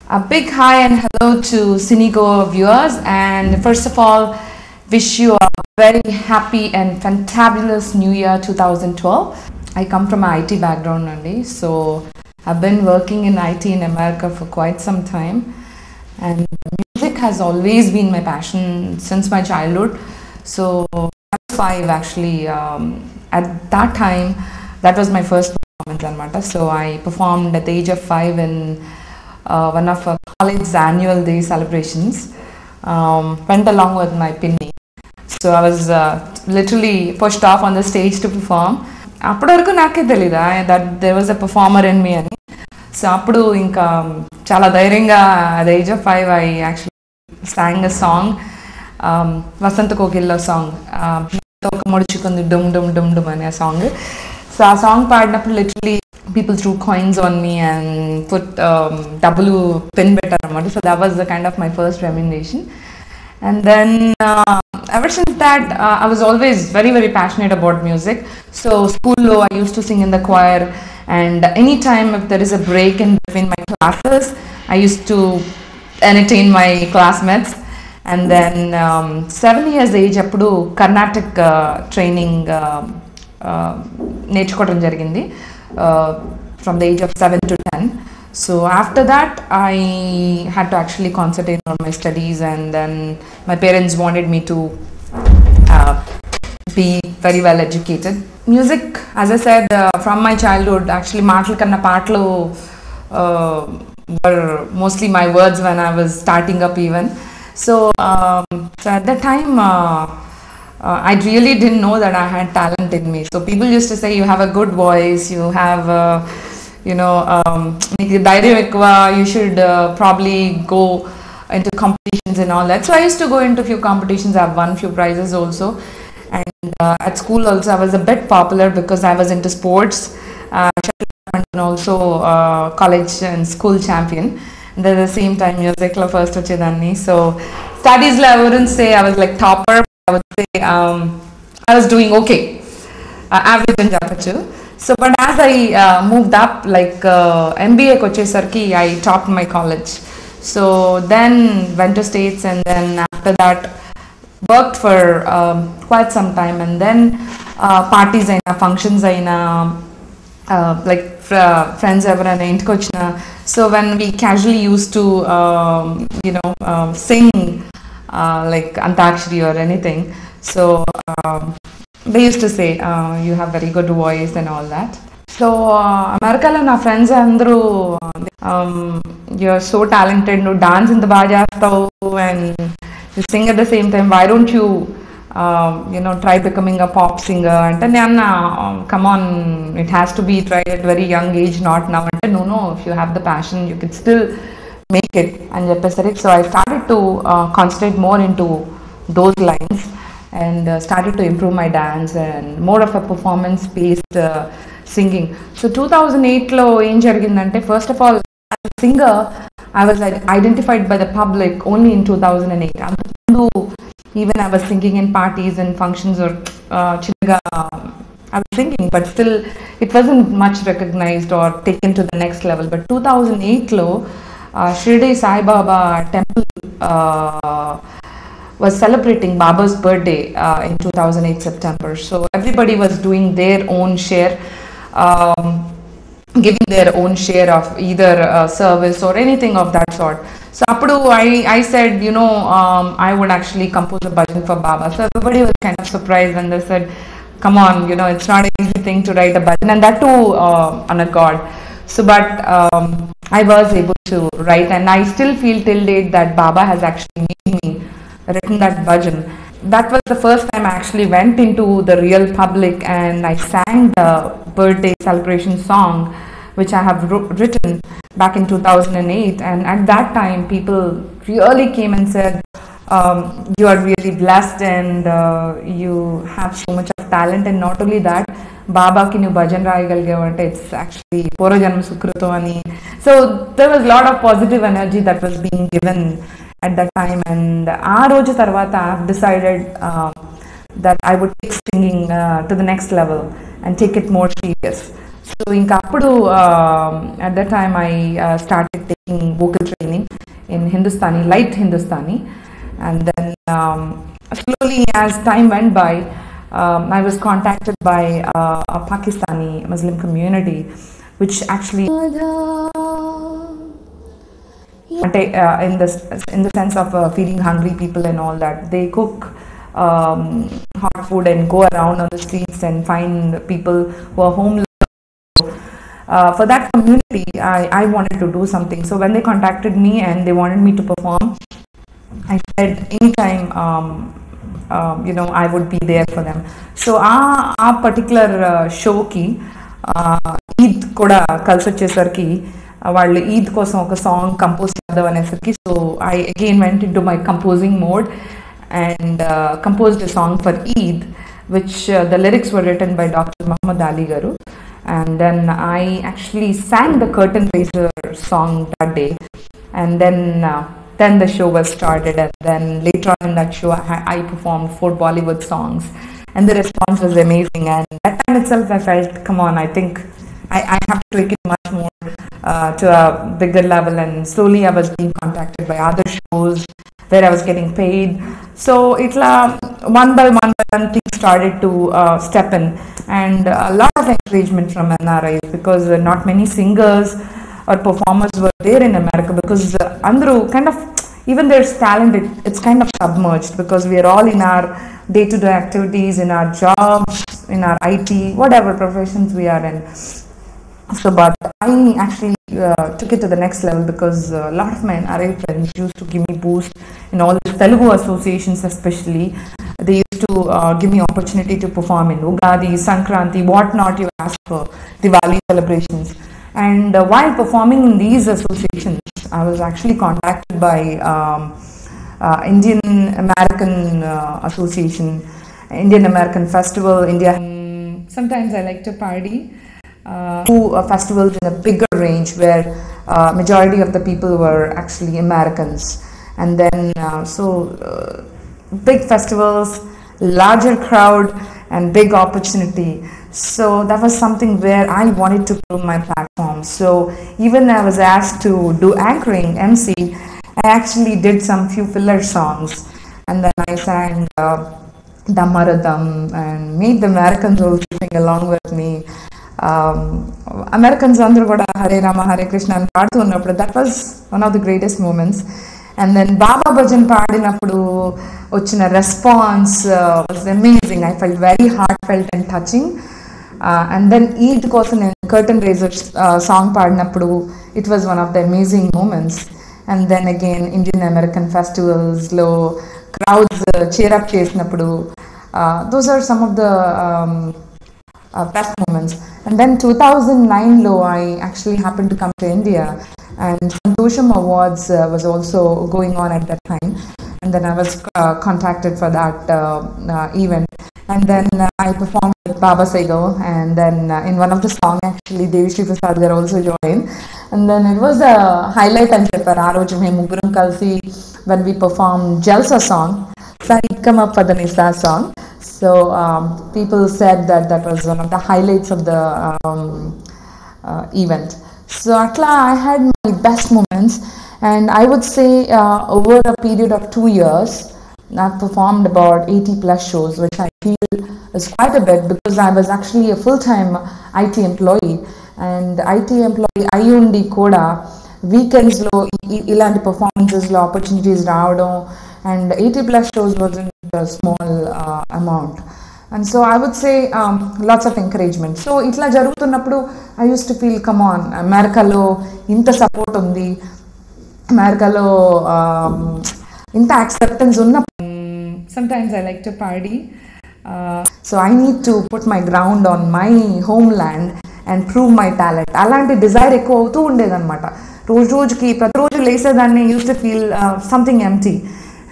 A big hi and hello to Cinegoer viewers, and first of all, wish you a very happy and fantabulous New Year 2012. I come from an IT background only, so I've been working in IT in America for quite some time, and music has always been my passion since my childhood. So I was 5 actually. At that time, that was my first performance, anamata. So I performed at the age of 5 in one of our college's annual day celebrations. Went along with my pinny. So I was literally pushed off on the stage to perform. అప్పటి వరకు నాకే తెలీదా that there was a performer in me అని. So అప్పుడు ఇంకా చాలా ధైర్యంగా at the age of 5 I actually sang a song, Vasantha కోకిల్లో సాంగ్, ఒక ముడుచుకుంది డుమ్ డుమ్ డుమ్ డుమ్ అనే సాంగ్. సో ఆ సాంగ్ పాడినప్పుడు literally people threw coins on me and put double pin better amount. So that was the kind of my first remuneration. And then ever since that, I was always very, very passionate about music. So school low, I used to sing in the choir, and anytime if there is a break in between my classes, I used to entertain my classmates. And then 7 years age appudu Carnatic training నేర్చుకోవడం జరిగింది from the age of 7 to 10. So after that I had to actually concentrate on my studies, and then my parents wanted me to be very well educated. Music, as I said, from my childhood, actually maatlu kanna paatlu were mostly my words when I was starting up even. So at that time I really didn't know that I had talent in me. So people used to say, you have a good voice, you have you should probably go into competitions and all that. So I used to go into few competitions. I've won few prizes also, and at school also I was a bit popular because I was into sports, and also college and school champion. And at the same time music lo first vachedani. So studies lo I wouldn't say I was like topper. I would say I was doing okay, average అని చెప్పచ్చు. So but as I moved up, like MBAకి వచ్చేసరికి I topped my college. So then went to States, and then after that worked for quite some time, and then parties అయినా functions అయినా like friends ఎవరైనా ఇంటికి వచ్చిన, so when we casually used to sing like Antakshari or anything, so they used to say you have very good voice and all that. So America lo na friends andru you're so talented, no dance in the baga chestavu and you sing at the same time, why don't you try becoming a pop singer ante nanna, come on, it has to be tried at very young age, not now ante no, if you have the passion you could still make it and చెప్పేసరికి. So I started to concentrate more into those lines, and started to improve my dance and more of a performance based singing. So 2008 lo em jarigindante, first of all as a singer I was identified by the public only in 2008. Antamundu even I was singing in parties and functions or chinaga I was singing, but still it wasn't much recognized or taken to the next level. But 2008 lo Shirdi Sai Baba temple was celebrating Baba's birthday in 2008 September. So everybody was doing their own share, giving their own share of either service or anything of that sort. So appudu I said, I would actually compose a bhajan for Baba. So everybody was kind of surprised when they said, come on, it's not an easy thing to write a bhajan, and that too on a god. So but I was able to write, and I still feel till date that Baba has actually made me written that bhajan. That was the first time I actually went into the real public and I sang the birthday celebration song, which I have written back in 2008. And at that time people really came and said, you are really blessed, and you have so much of talent, and not only that, బాబాకి నువ్వు భజన రాయగలిగావు అంటే it's actually పూర్వజన్మ సుకృతం అని. So there was lot of positive energy that was being given at that time, and ఆ రోజు తర్వాత I've decided that I would take singing to the next level and take it more serious. So ఇంకా అప్పుడు at that time I started taking vocal training in Hindustani, light Hindustani, and then slowly as time went by, I was contacted by a Pakistani Muslim community, which actually in the sense of feeding hungry people and all that. They cook hot food and go around on the streets and find people who are homeless. For that community, I wanted to do something. So when they contacted me and they wanted me to perform, I said anytime, I would be there for them. So our particular show ki Eid kuda kalsi vachesarki వాళ్ళు ఈద్ కోసం ఒక song compose చేద్దాం అనేసరికి, so I again went in to my composing mode and composed a song for Eid, which the lyrics were written by Dr. Muhammad Ali Garu, and then I actually sang the curtain raiser song that day, and then the show was started, and then later on in that show I performed 4 Bollywood songs, and the response was amazing, and that time itself I felt, come on, I think I have to take it much more to a bigger level, and slowly I was being contacted by other shows where I was getting paid. So itla one by one things started to step in, and a lot of encouragement from NRIs, because not many singers or performers were there in America, because andru kind of, even there's talent, it's kind of submerged, because we are all in our day-to-day activities, in our jobs, in our IT, whatever professions we are in. So, but I actually took it to the next level, because a lot of my NRI friends used to give me boost in all the Telugu associations, especially. They used to give me opportunity to perform in Ugadi, Sankranti, what not you ask for, Diwali celebrations. And while performing in these associations, I was actually contacted by Indian American Association, Indian American Festival, India. Sometimes I like to party. Festivals in a bigger range, where majority of the people were actually Americans, and then big festivals, larger crowd, and big opportunity. So that was something where I wanted to prove my platform. So even I was asked to do anchoring, MC, I actually did some few filler songs, and then I sang Damaradam and made the Americans also sing along with me. Americans అందరూ కూడా హరే రామ హరే కృష్ణ అని పాడుతూ ఉన్నప్పుడు, that was one of the greatest moments. And then Baba bhajan పాడినప్పుడు వచ్చిన response was amazing. I felt very heartfelt and touching. And then Eid కోసం నేను curtain raisers song పాడినప్పుడు it was one of the amazing moments. And then again Indian American ఫెస్టివల్స్లో crowds cheer up చేసినప్పుడు, those are some of the best moments. And then 2009 I actually happened to come to India, and Santosham Awards was also going on at that time, and then I was contacted for that event, and then I performed with Baba Sego, and then in one of the songs actually Devi Shri Prasad garu also joined, and then it was a highlight and chepparu aa roju మేము ముగ్గురం కలిసి when we performed Jalsa song, Sarikama Padanisa song. So people said that was one of the highlights of the event. So atla I had my best moments, and I would say over a period of 2 years I've performed about 80 plus shows, which I feel is quite a bit, because I was actually a full-time IT employee, and IT employee ayundi kuda weekends lo ilanti performances lo opportunities raavadam, and 80 plus shows wasn't a small amount. And so I would say lots of encouragement. So itla jarugutunnappudu I used to feel, come on, America lo inta support undi, America lo inta acceptance unna. Sometimes I like to party, so I need to put my ground on my homeland and prove my talent. Alanti desire ekku avutu undedannamata. రోజుకి ప్రతిరోజు లేసేదాన్ని used to feel something empty.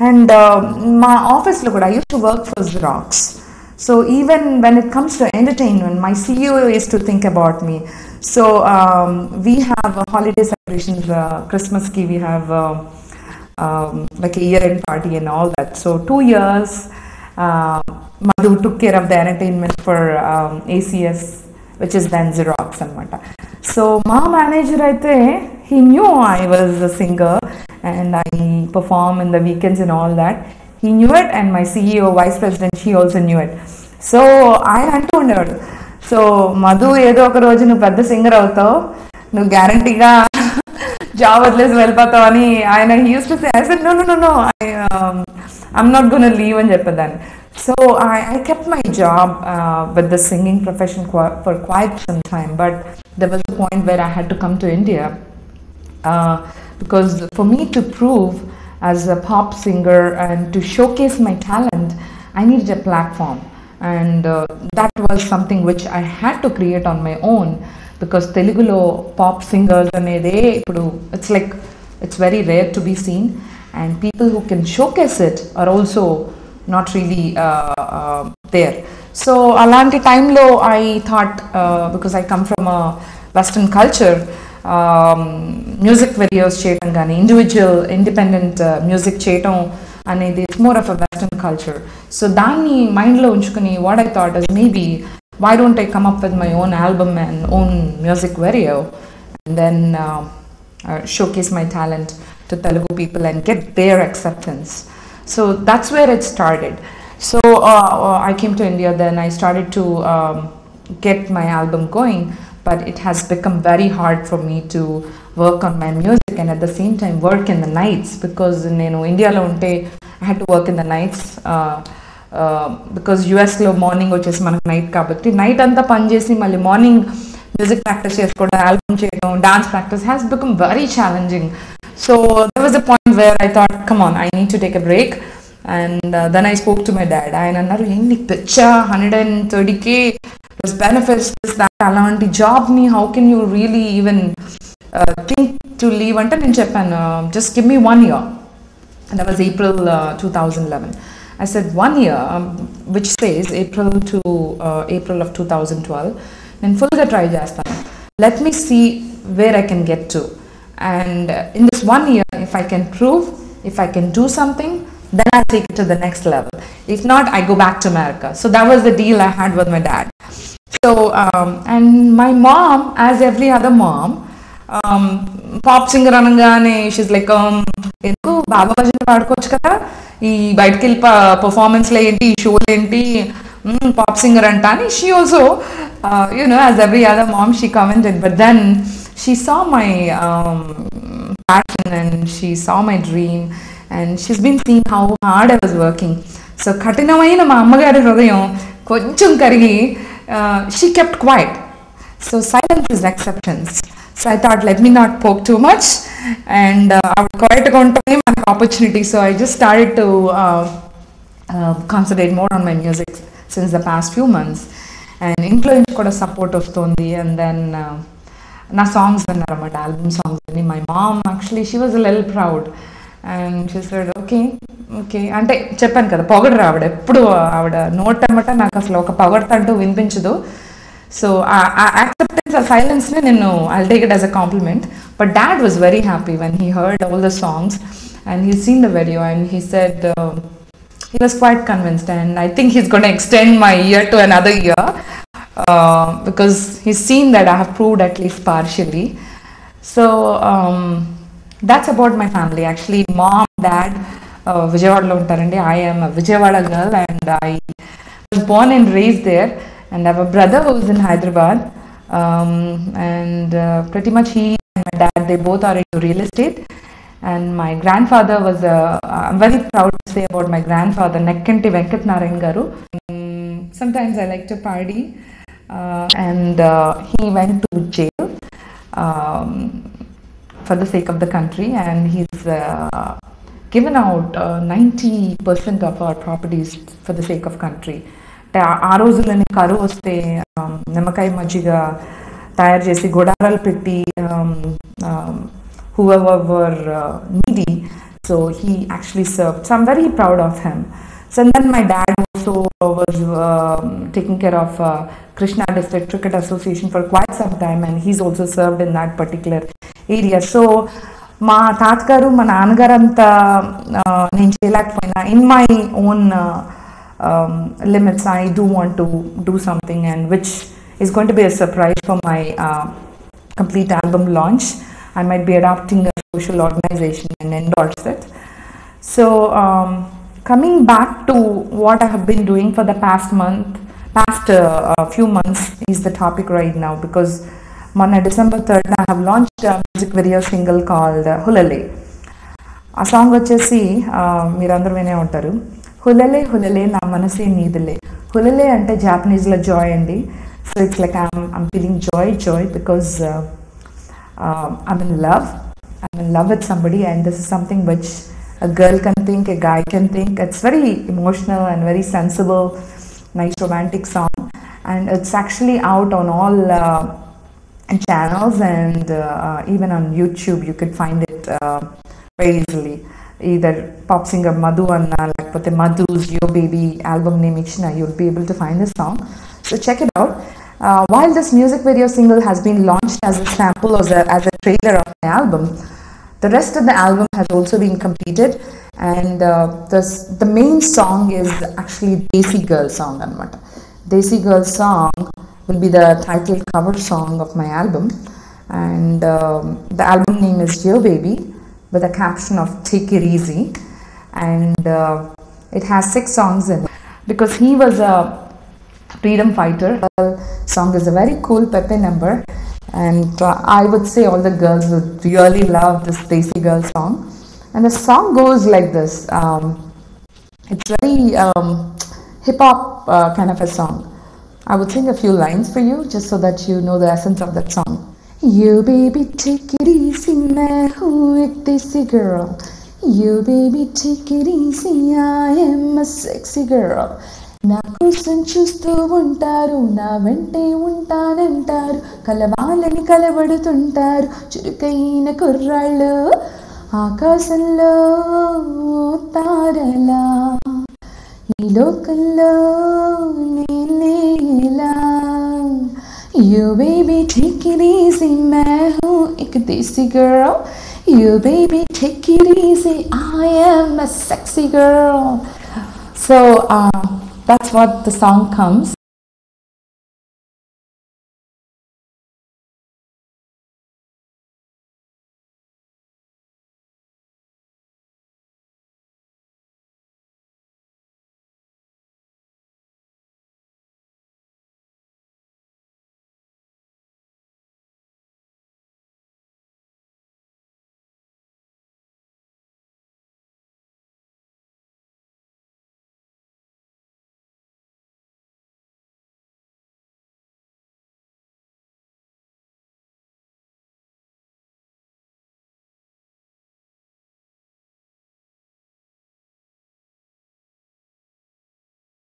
And my office lo kuda I used to work for Xerox. So even when it comes to entertainment, my CEO used to think about me. So we have holiday celebrations, Christmas ki we have like a year-end party and all that. So 2 years Madhoo took care of the entertainment for ACS which is then Xerox anamata. So my manager aithe he knew I was a singer and I perform in the weekends and all that. He knew it, and my CEO, vice president, she also knew it. So I అంటూ ఉండేవాడు, so Madhu ఏదో ఒక రోజు నువ్వు పెద్ద singer అవుతావు, నువ్వు గ్యారంటీగా జాబ్ వదిలేసి వెళ్ళిపోతావు అని ఆయన he used to say. I said no, I'm not going to leave అని చెప్పేదాన్ని. So I kept my job with the singing profession for quite some time, but there was a point where I had to come to India because for me to prove as a pop singer and to showcase my talent, I needed a platform, and that was something which I had to create on my own, because Telugulo pop singers anede ippudu it's very rare to be seen, and people who can showcase it are also not really there. So alanti time lo I thought, because I come from a western culture, music videos చేయటం కానీ individual independent music చేయటం అనేది it's more of a western culture. So దాన్ని మైండ్లో ఉంచుకుని what I thought is maybe why don't I come up with my own album and own music video and then showcase my talent to Telugu people and get their acceptance. So that's where it started. So I came to India, then I started to get my album going, but it has become very hard for me to work on my music and at the same time work in the nights, because India lo unte I had to work in the nights because US lo morning వచ్చేసి మనకు night కాబట్టి night అంతా పని చేసి మళ్ళీ morning music practice చేసుకోవడం, album చేయడం, dance practice has become very challenging. So there was a point where I thought, come on, I need to take a break. And then I spoke to my dad. ఆయన అన్నారు, ఏంటి పిచ్చా, 130K plus benefits, this that అలాంటి జాబ్ని how can you really even think to leave అంటే నేను చెప్పాను, just give me 1 year. And that was April 2011. I said 1 year, which says April to April of 2012. నేను ఫుల్గా ట్రై చేస్తాను, let me see where I can get to. And in this 1 year, if I can prove, if I can do something, then I'll take it to the next level. If not, I go back to America. So that was the deal I had with my dad. So and my mom, as every other mom, pop singer అనగానే she's like, ఎందుకు బాబా భజన పాడుకోవచ్చు కదా, ఈ బయటకి వెళ్ళి పర్ఫార్మెన్స్లో ఏంటి, ఈ షోలు ఏంటి, పాప్ సింగర్ అంట అని. she also as every other mom, she commented, but then she saw my passion and she saw my dream and she's been seeing how hard I was working. So కఠినమైన మా అమ్మగారి హృదయం కొంచెం కరిగి she kept quiet. So silence is acceptance. So I thought, let me not poke too much, and quiet గా ఉంటేనే మనకు opportunity. So I just started to concentrate more on my music since the past few months, and ఇంట్లో నుంచి కూడా support వస్తుంది. And then నా songs విన్నారన్నమాట, album songs అని. My mom actually she was a little proud and she said okay అంటే చెప్పాను కదా, పొగడరు ఆవిడ ఎప్పుడు, ఆవిడ నోట్ అన్నమాట నాకు అసలు ఒక పొగడతంటూ వినిపించదు. సో ఆ యాక్సెప్టెన్స్, ఆ సైలెన్స్ని నేను I'll take it as a compliment. But dad was very happy when he heard all the songs and he seen the video and he said he was quite convinced, and I think he's going to extend my year to another year because he's seen that I have proved at least partially. So that's about my family. Actually, mom, dad, Vijayawada lo untarandi. I am a Vijayawada girl and I was born and raised there, and I have a brother who is in Hyderabad, and pretty much he and my dad, they both are into real estate. And my grandfather was I'm very proud to say about my grandfather, Nekkanti Venkat Narayan garu. Sometimes I like to party, and he went to jail for the sake of the country, and he's given out 90% of our properties for the sake of country. ఆ రోజులని కరువు వస్తే నిమ్మకాయ మజ్జిగ తయారు చేసి గొడారాలు పెట్టి whoever were needy, so he actually served. So I'm very proud of him. So and then my dad also was taking care of Krishna District Cricket Association for quite some time, and he's also served in that particular area. So మా తాతగారు మా నాన్నగారు అంతా నేను చేయలేకపోయినా in my own limits I do want to do something, and which is going to be a surprise for my complete album launch. I might be adopting a social organization and endorse it. So coming back to what I have been doing for the past few months is the topic right now, because on December 3rd I have launched a music video single called Hulale. ఆ song వచ్చేసి మీరందరూ వినే ఉంటారు. హులలే హులలే నా మనసే నీదిలే. హులలే అంటే జాపనీస్లో Joy అండి. So it's like I'm feeling Joy because I'm in love with somebody, and this is something which a girl can think, a guy can think. It's very emotional and very sensible, nice romantic song, and it's actually out on all channels, and even on YouTube you could find it very easily. Either pop singer Madhoo anna lekapothe Madhoo's Yo Baby album name ichina, you'll be able to find this song. So check it out. While this music video single has been launched as a sample or as a trailer of my album, the rest of the album has also been completed, and the main song is actually Desi Girl song anamata. Desi Girl song will be the title cover song of my album, and the album name is Yo Baby with a caption of Take It Easy, and it has 6 songs in it. Because he was a freedom fighter, the song is a very cool pepe number, and I would say all the girls would really love this Desi Girl song. And the song goes like this. It's very hip hop kind of a song. I would sing a few lines for you just so that you know the essence of that song. You baby take it easy, main hu ek desi girl. You baby take it easy, I am a sexy girl. నా కోసం చూస్తూ ఉంటారు, నా వెంటే ఉంటానంటారు, కలవాలని కలబడుతుంటారు చురుకైన కుర్రాళ్ళు, ఆకాశంలో తారలా, ఈ లోకంలో నేనేలా. You baby take it easy, मैं हूँ एक देसी girl. You baby take it easy, I am a sexy girl. So that's what the song comes.